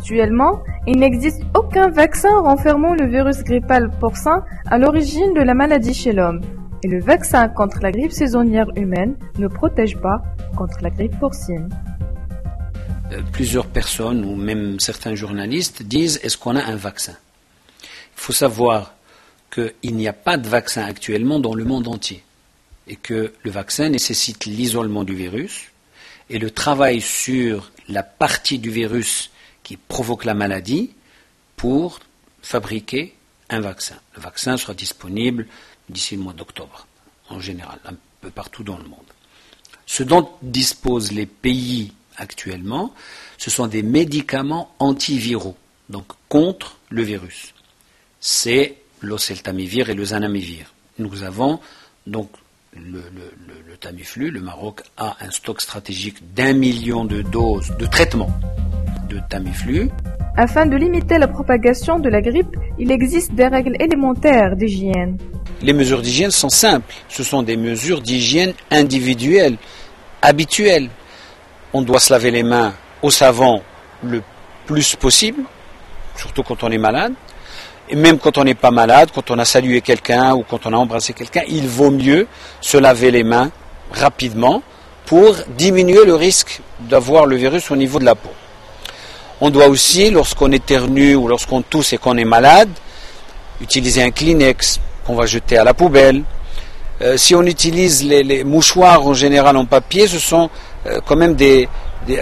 Actuellement, il n'existe aucun vaccin renfermant le virus grippal porcin à l'origine de la maladie chez l'homme. Et le vaccin contre la grippe saisonnière humaine ne protège pas contre la grippe porcine. Plusieurs personnes ou même certains journalistes disent est-ce qu'on a un vaccin? Il faut savoir qu'il n'y a pas de vaccin actuellement dans le monde entier et que le vaccin nécessite l'isolement du virus et le travail sur la partie du virus qui provoque la maladie pour fabriquer un vaccin. Le vaccin sera disponible d'ici le mois d'octobre, en général, un peu partout dans le monde. Ce dont disposent les pays actuellement, ce sont des médicaments antiviraux, donc contre le virus. C'est l'oseltamivir et le zanamivir. Nous avons donc le Tamiflu. Le Maroc a un stock stratégique d'1 million de doses de traitement de Tamiflu. Afin de limiter la propagation de la grippe, il existe des règles élémentaires d'hygiène. Les mesures d'hygiène sont simples. Ce sont des mesures d'hygiène individuelles, habituelles. On doit se laver les mains au savon le plus possible, surtout quand on est malade. Et même quand on n'est pas malade, quand on a salué quelqu'un ou quand on a embrassé quelqu'un, il vaut mieux se laver les mains rapidement pour diminuer le risque d'avoir le virus au niveau de la peau. On doit aussi, lorsqu'on éternue ou lorsqu'on tousse et qu'on est malade, utiliser un Kleenex qu'on va jeter à la poubelle. Si on utilise les mouchoirs en général en papier, ce sont quand même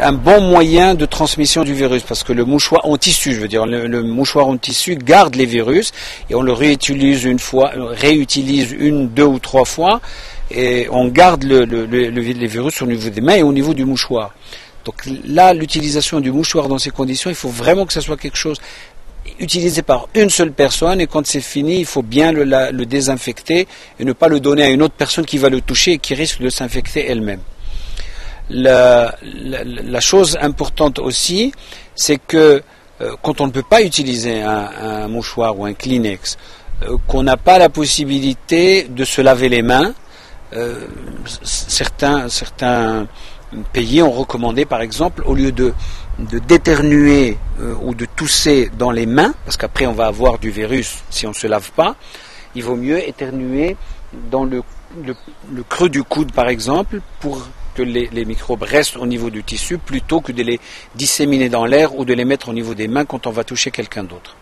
un bon moyen de transmission du virus, parce que le mouchoir en tissu, le mouchoir en tissu garde les virus et on le réutilise une, 2 ou 3 fois et on garde les virus au niveau des mains et au niveau du mouchoir. Donc là, l'utilisation du mouchoir dans ces conditions, il faut vraiment que ce soit quelque chose utilisé par une seule personne et quand c'est fini, il faut bien le désinfecter et ne pas le donner à une autre personne qui va le toucher et qui risque de s'infecter elle-même. La chose importante aussi, c'est que quand on ne peut pas utiliser un mouchoir ou un Kleenex, qu'on n'a pas la possibilité de se laver les mains, certains pays ont recommandé, par exemple, au lieu d'éternuer ou de tousser dans les mains, parce qu'après on va avoir du virus si on ne se lave pas, il vaut mieux éternuer dans le creux du coude, par exemple, pour que les microbes restent au niveau du tissu plutôt que de les disséminer dans l'air ou de les mettre au niveau des mains quand on va toucher quelqu'un d'autre.